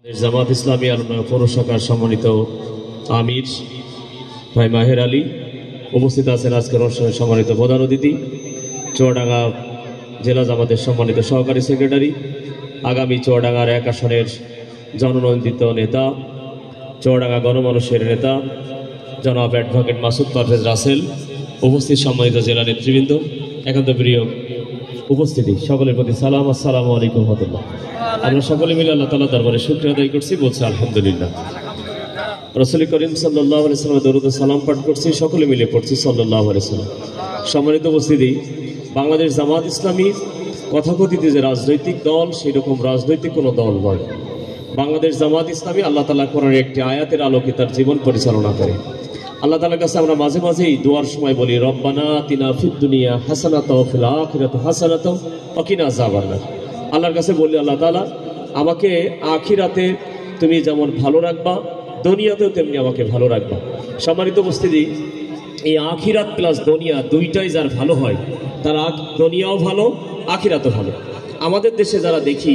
জামাত ইসলামী আলমনগর পৌর শাখার সম্মানিত আমির ভাই মাহের আলী উপস্থিত আছেন আজকের অনুষ্ঠানের সম্মানিত প্রধান অতিথি, চুয়াডাঙ্গা জেলা জামাতের সম্মানিত সহকারী সেক্রেটারি, আগামী চুয়াডাঙ্গার 1 আসনের জননন্দিত নেতা, চুয়াডাঙ্গা গণমানুষের নেতা জনাব অ্যাডভোকেট মাসুদ পারভেজ রাসেল, উপস্থিত সম্মানিত জেলা নেতৃবৃন্দ, একান্ত প্রিয় উপস্থিতি, সকলের প্রতি সালাম। আসসালামু আলাইকুম রহমতুল্লাহ। আমরা সকলে মিলে আল্লাহ তাআলার দরবারে শুকরিয়া আদায় করছি, বলছি আলহামদুলিল্লাহ। রাসূল করিম সাল্লাল্লাহু আলাইহি ওয়াসাল্লামের দরুদ ও সালাম পাঠ করছি, সকলে মিলে পড়ছি সাল্লাল্লাহু আলাইহি ওয়াসাল্লাম। সম্মানিত উপস্থিতি, বাংলাদেশ জামাত ইসলামী কথাকথিত যে রাজনৈতিক দল, সেই রকম রাজনৈতিক কোনো দল নয়। বাংলাদেশ জামাত ইসলামী আল্লাহ তাআলা কোরআনের একটি আয়াতের আলোকে তার জীবন পরিচালনা করে। আল্লাহ তাআলার কাছে আমরা মাঝে মাঝেই দোয়ার সময় বলি, রব্বানা আতিনা ফিদ দুনিয়া হাসানাতাও ওয়া ফিল আখিরাতি হাসানাতাও ওয়া কিনা আযাবান্নার। আল্লাহর কাছে বললি, আল্লাহ তাআলা আমাকে আখিরাতে তুমি যেমন ভালো রাখবা, দুনিয়াতেও তেমনি আমাকে ভালো রাখবা। সম্মানিত উপস্থিতি, এই আখিরাত প্লাস দুনিয়া দুইটাই যার ভালো হয়, তার দুনিয়াও ভালো, আখিরাতও ভালো। আমাদের দেশে যারা দেখি,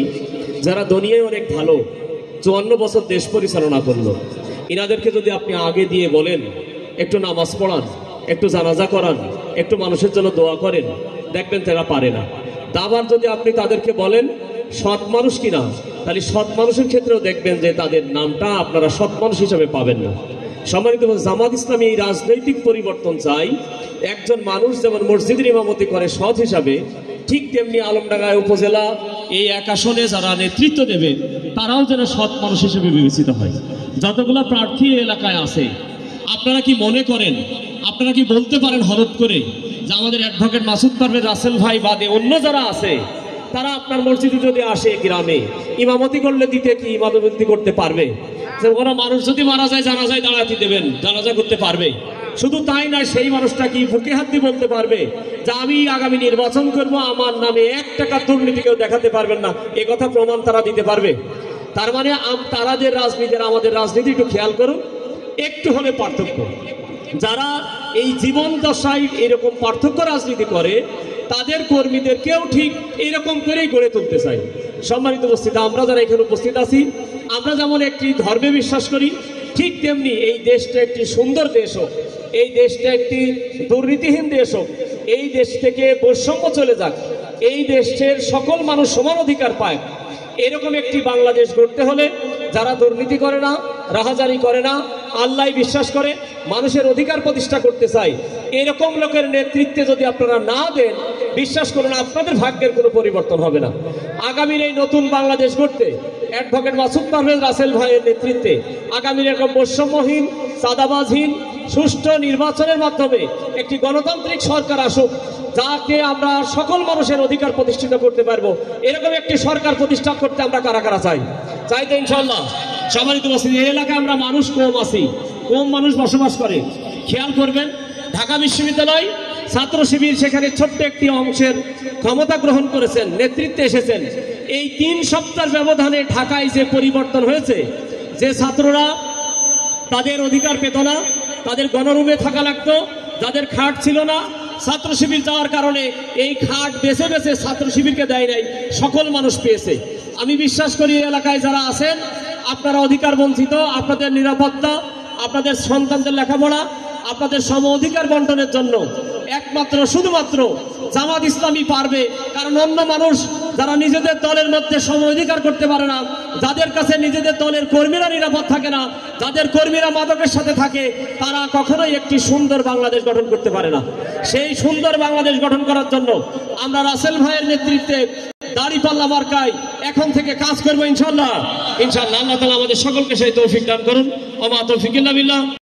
যারা দুনিয়ায় অনেক ভালো, 54 বছর দেশ পরিচালনা করলো, এনাদেরকে যদি আপনি আগে দিয়ে বলেন একটু নামাজ পড়ান, একটু জানাজা করান, একটু মানুষের জন্য দোয়া করেন, দেখবেন তারা পারে না। আবার যদি আপনি তাদেরকে বলেন সৎ মানুষ কিনা, তাহলে সৎ মানুষের ক্ষেত্রেও দেখবেন যে তাদের নামটা আপনারা সৎ মানুষ হিসাবে পাবেন না। সম্মানিত জামাত ইসলামী এই রাজনৈতিক পরিবর্তন চাই। একজন মানুষ যেমন মসজিদের ইমামতি করে সৎ হিসাবে, ঠিক তেমনি আলমডাঙ্গা উপজেলা এই 1 আসনে যারা নেতৃত্ব দেবে, তারাও যেন সৎ মানুষ হিসেবে বিবেচিত হয়। যতগুলো প্রার্থী এলাকায় আছে, আপনারা কি মনে করেন, আপনারা কি বলতে পারেন হরফ করে যে আমাদের অ্যাডভোকেট মাসুদ পারভেজ রাসেল ভাই বাদে অন্য যারা আছে, তারা আপনার মসজিদে যদি আসে, গ্রামে ইমামতি করলে দিতে কি ইমামতি করতে পারবে? যে কোনো মানুষ যদি মারা যায়, জানাজায় দাঁড়াতে দেবেন, জানাজা করতে পারবে? শুধু তাই নয়, সেই মানুষটা কি বুকে হাত দিয়ে বলতে পারবে যে আমি আগামী নির্বাচন করব, আমার নামে 1 টাকা দুর্নীতি কেউ দেখাতে পারবেন না? এ কথা প্রমাণ তারা দিতে পারবে? তার মানে তারাদের রাজনীতির আমাদের রাজনীতি একটু খেয়াল করুন, একটু হলে পার্থক্য। যারা এই জীবন দশায় এরকম পার্থক্য রাজনীতি করে, তাদের কর্মীদেরকেও ঠিক এইরকম করেই গড়ে তুলতে চাই। সম্মানিত উপস্থিতি, আমরা যারা এখানে উপস্থিত আছি, আমরা যেমন একটি ধর্মে বিশ্বাস করি, ঠিক তেমনি এই দেশটা একটি সুন্দর দেশ হোক, এই দেশটা একটি দুর্নীতিহীন দেশ হোক, এই দেশ থেকে বৈষম্য চলে যাক, এই দেশের সকল মানুষ সমান অধিকার পায়, এরকম একটি বাংলাদেশ গড়তে হলে যারা দুর্নীতি করে না, রাহাজানি করে না, আল্লাহ বিশ্বাস করে, মানুষের অধিকার প্রতিষ্ঠা করতে চায়, এরকম লোকের নেতৃত্বে যদি আপনারা না দেন, বিশ্বাস করুন আপনাদের ভাগ্যের কোনো পরিবর্তন হবে না। আগামীর এই নতুন বাংলাদেশ গড়তে অ্যাডভোকেট মাসুদ পারভেজ রাসেল ভাইয়ের নেতৃত্বে আগামীর এরকম বৈষম্যহীন, চাঁদাবাজহীন সুষ্ঠু নির্বাচনের মাধ্যমে একটি গণতান্ত্রিক সরকার আসুক, যাকে আমরা সকল মানুষের অধিকার প্রতিষ্ঠিত করতে পারবো। এরকম একটি সরকার প্রতিষ্ঠা করতে আমরা কারা কারা চাই? চাই তো ইনশাল্লাহ। সম্মানিত উপস্থিতি, এই এলাকায় আমরা মানুষ কম আছি, কম মানুষ বসবাস করে। খেয়াল করবেন, ঢাকা বিশ্ববিদ্যালয় ছাত্র শিবির সেখানে ছোট্ট একটি অংশের ক্ষমতা গ্রহণ করেছেন, নেতৃত্বে এসেছেন। এই 3 সপ্তাহের ব্যবধানে ঢাকায় যে পরিবর্তন হয়েছে, যে ছাত্ররা তাদের অধিকার পেত না, তাদের গণরুমে থাকা লাগতো, যাদের খাট ছিল না, ছাত্র শিবির যাওয়ার কারণে এই খাট বেছে বেছে ছাত্র শিবিরকে দেয় নাই, সকল মানুষ পেয়েছে। আমি বিশ্বাস করি এই এলাকায় যারা আছেন, আপনারা অধিকার বঞ্চিত, আপনাদের নিরাপত্তা, আপনাদের সন্তানদের লেখাপড়া, আপনাদের সম অধিকার বন্টনের জন্য একমাত্র শুধুমাত্র জামাত ইসলামী পারবে। কারণ অন্য মানুষ যারা নিজেদের দলের মধ্যে সম অধিকার করতে পারে না, যাদের কাছে নিজেদের দলের কর্মীরা নিরাপদ থাকে না, যাদের কর্মীরা মাদকের সাথে থাকে, তারা কখনোই একটি সুন্দর বাংলাদেশ গঠন করতে পারে না। সেই সুন্দর বাংলাদেশ গঠন করার জন্য আমরা রাসেল ভাইয়ের নেতৃত্বে দাঁড়িপাল্লা মার্কায় এখন থেকে কাজ করবো ইনশাল্লাহ। ইনশাল্লাহ আল্লাহ তাআলা আমাদের সকলকে সেই তৌফিক দান করুন। ওয়া মা তাওফিক ইল্লা বিল্লাহ।